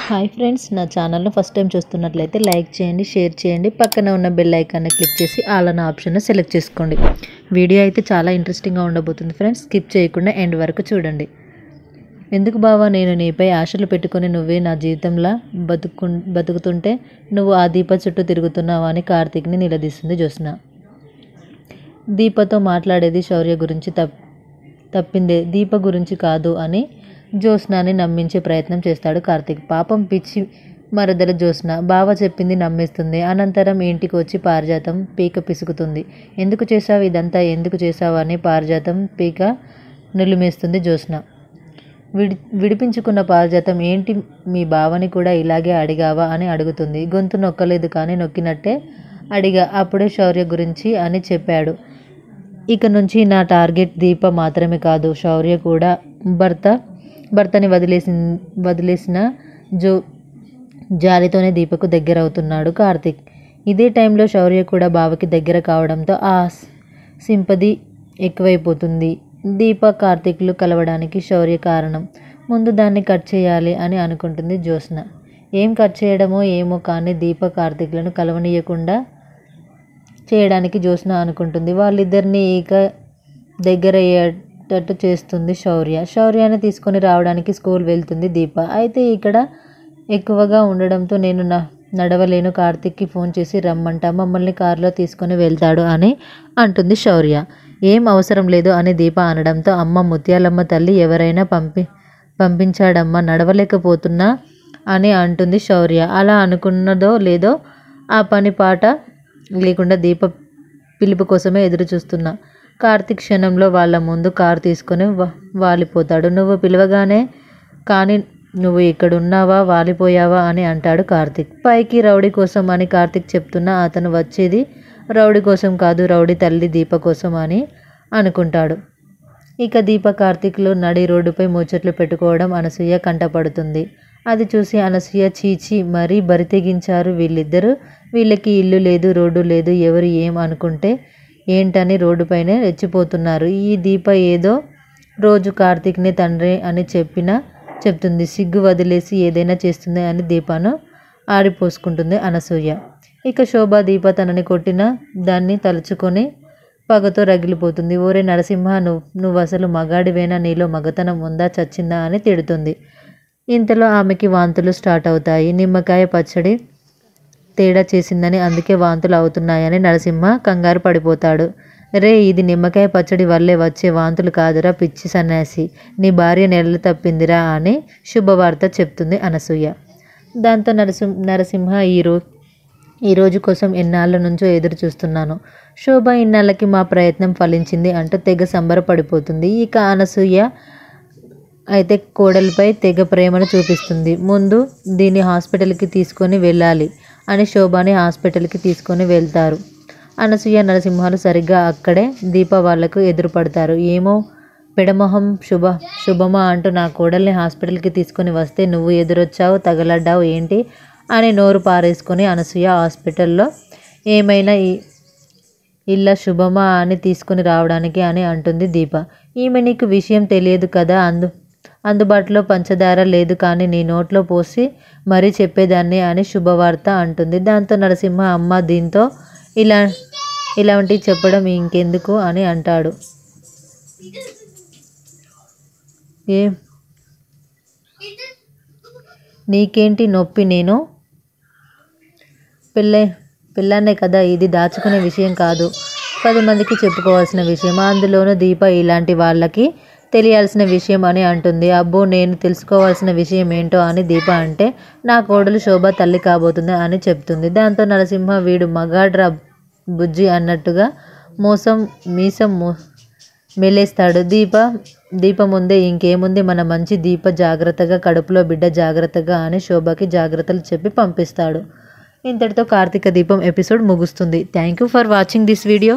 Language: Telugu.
హాయ్ ఫ్రెండ్స్, నా ఛానల్ను ఫస్ట్ టైం చూస్తున్నట్లయితే లైక్ చేయండి, షేర్ చేయండి, పక్కన ఉన్న బెల్ ఐకాన్ని క్లిక్ చేసి ఆల్ అన్న ఆప్షన్ను సెలెక్ట్ చేసుకోండి. వీడియో అయితే చాలా ఇంట్రెస్టింగ్గా ఉండబోతుంది ఫ్రెండ్స్. స్కిప్ చేయకుండా ఎండ్ వరకు చూడండి. ఎందుకు బావా నేను నీపై ఆశలు పెట్టుకుని నువ్వే నా జీవితంలో బతుకుతుంటే నువ్వు ఆ దీప చుట్టూ తిరుగుతున్నావా అని కార్తీక్ని నిలదీస్తుంది జ్యోత్స్న. దీపతో మాట్లాడేది శౌర్య గురించి తప్పిందే, దీప గురించి కాదు అని జ్యోత్స్నాని నమ్మించే ప్రయత్నం చేస్తాడు కార్తీక్. పాపం పిచ్చి మరదల జ్యోత్స్న బావ చెప్పింది నమ్మిస్తుంది. అనంతరం ఇంటికి వచ్చి పారిజాతం పీక పిసుకుతుంది. ఎందుకు చేసావు ఇదంతా, ఎందుకు చేసావు అని పారిజాతం పీక నులిమేస్తుంది జ్యోత్స్న. విడిపించుకున్న పారిజాతం ఏంటి మీ బావని కూడా ఇలాగే అడిగావా అని అడుగుతుంది. గొంతు నొక్కలేదు కానీ నొక్కినట్టే అడిగా, అప్పుడే శౌర్య గురించి అని చెప్పాడు. ఇక నుంచి నా టార్గెట్ దీప మాత్రమే కాదు, శౌర్య కూడా. భర్తని వదిలేసిన జాలితోనే దీపకు దగ్గరవుతున్నాడు కార్తీక్. ఇదే టైంలో శౌర్య కూడా బావకి దగ్గర కావడంతో ఆ సింపది ఎక్కువైపోతుంది. దీప కార్తీక్లు కలవడానికి శౌర్య కారణం. ముందు దాన్ని కట్ చేయాలి అని అనుకుంటుంది జ్యోత్స్న. ఏం కట్ చేయడమో ఏమో కానీ దీప కార్తీక్లను కలవనీయకుండా చేయడానికి జ్యోత్స్న అనుకుంటుంది. వాళ్ళిద్దరినీ ఇక దగ్గరయ్యేటట్టు చేస్తుంది శౌర్య. శౌర్యాన్ని తీసుకొని రావడానికి స్కూల్ వెళ్తుంది దీప. అయితే ఇక్కడ ఎక్కువగా ఉండడంతో నేను నడవలేను, కార్తీక్కి ఫోన్ చేసి రమ్మంటా, మమ్మల్ని కారులో తీసుకొని వెళ్తాడు అని అంటుంది శౌర్య. ఏం అవసరం లేదు అని దీప అనడంతో అమ్మ ముత్యాలమ్మ తల్లి ఎవరైనా పంపించాడమ్మా, నడవలేకపోతున్నా అని అంటుంది శౌర్య. అలా అనుకున్నదో లేదో ఆ పని పాట లేకుండా దీప పిలుపు కోసమే ఎదురు చూస్తున్నా. కార్తీక్ క్షణంలో వాళ్ళ ముందు కారు తీసుకొని వాలిపోతాడు. నువ్వు పిలవగానే కానీ నువ్వు ఇక్కడున్నావా, వాలిపోయావా అని అంటాడు కార్తీక్. పైకి రౌడీ కోసం అని కార్తీక్ చెప్తున్నా అతను వచ్చేది రౌడీ కోసం కాదు, రౌడీ తల్లి దీప కోసం అని అనుకుంటాడు. ఇక దీప కార్తీక్లు నడి రోడ్డుపై ముచ్చట్లు పెట్టుకోవడం అనసూయ కంటపడుతుంది. అది చూసి అనసూయ చీచి మరీ బరితెగించారు వీళ్ళిద్దరూ, వీళ్ళకి ఇల్లు లేదు, రోడ్డు లేదు, ఎవరు ఏం అనుకుంటే ఏంటని రోడ్డుపైనే రెచ్చిపోతున్నారు. ఈ దీప ఏదో రోజు కార్తీక్ని తండ్రి అని చెప్తుంది. సిగ్గు వదిలేసి ఏదైనా చేస్తుంది అని దీపను ఆడిపోసుకుంటుంది అనసూయ. ఇక శోభ దీప తనని కొట్టిన దాన్ని తలుచుకొని పగతో రగిలిపోతుంది. ఓరే నరసింహ, నువ్వు అసలు మగాడివేనా, నీలో మగతనం ఉందా, చచ్చిందా అని తిడుతుంది. ఇంతలో ఆమెకి వాంతులు స్టార్ట్ అవుతాయి. నిమ్మకాయ పచ్చడి తేడా చేసిందని అందుకే వాంతులు అవుతున్నాయని నరసింహ కంగారు పడిపోతాడు. రే, ఇది నిమ్మకాయ పచ్చడి వల్లే వచ్చే వాంతులు కాదురా పిచ్చి సన్యాసి, నీ భార్య నెలలు తప్పిందిరా అని శుభవార్త చెప్తుంది అనసూయ. దాంతో నరసింహ ఈ రోజు కోసం ఎన్నాళ్ళ నుంచో ఎదురు చూస్తున్నాను. శోభ ఇన్నాళ్ళకి మా ప్రయత్నం ఫలించింది అంటూ తెగ సంబరపడిపోతుంది. ఇక అనసూయ అయితే కోడలిపై తెగ ప్రేమను చూపిస్తుంది. ముందు దీన్ని హాస్పిటల్కి తీసుకొని వెళ్ళాలి అని శోభని హాస్పిటల్కి తీసుకొని వెళ్తారు. అనసూయ నరసింహాలు సరిగ్గా అక్కడే దీప వాళ్లకు ఎదురుపడతారు. ఏమో పెడమొహం శుభమా అంటూ నా కోడల్ని హాస్పిటల్కి తీసుకొని వస్తే నువ్వు ఎదురొచ్చావు, తగలడ్డావు ఏంటి అని నోరు పారేసుకొని అనసూయ హాస్పిటల్లో ఏమైనా ఇల్ల శుభమా అని తీసుకుని రావడానికి అని అంటుంది దీప. ఈమె నీకు విషయం తెలియదు కదా, అందుబాటులో పంచదార లేదు కానీ నీ నోట్లో పోసి మరీ చెప్పేదాన్ని అని శుభవార్త అంటుంది. దాంతో నరసింహ అమ్మ దీంతో ఇలాంటివి చెప్పడం ఇంకెందుకు అని అంటాడు. నీకేంటి నొప్పి, నేను పిల్లనే కదా, ఇది దాచుకునే విషయం కాదు, 10 మందికి చెప్పుకోవాల్సిన విషయం, అందులోనూ దీప ఇలాంటి వాళ్ళకి తెలియాల్సిన విషయం అని అంటుంది. అబ్బో, నేను తెలుసుకోవాల్సిన విషయం ఏంటో అని దీప అంటే నా కోడలు శోభ తల్లి కాబోతుంది అని చెప్తుంది. దాంతో నరసింహ వీడు మగాడ్రా బుజ్జి అన్నట్టుగా మీసం మెలేస్తాడు. దీప ముందే ఇంకేముంది, మన మంచి దీప జాగ్రత్తగా, కడుపులో బిడ్డ జాగ్రత్తగా అని శోభకి జాగ్రత్తలు చెప్పి పంపిస్తాడు. ఇంతటితో కార్తీక దీపం ఎపిసోడ్ ముగుస్తుంది. Thank you for watching this video.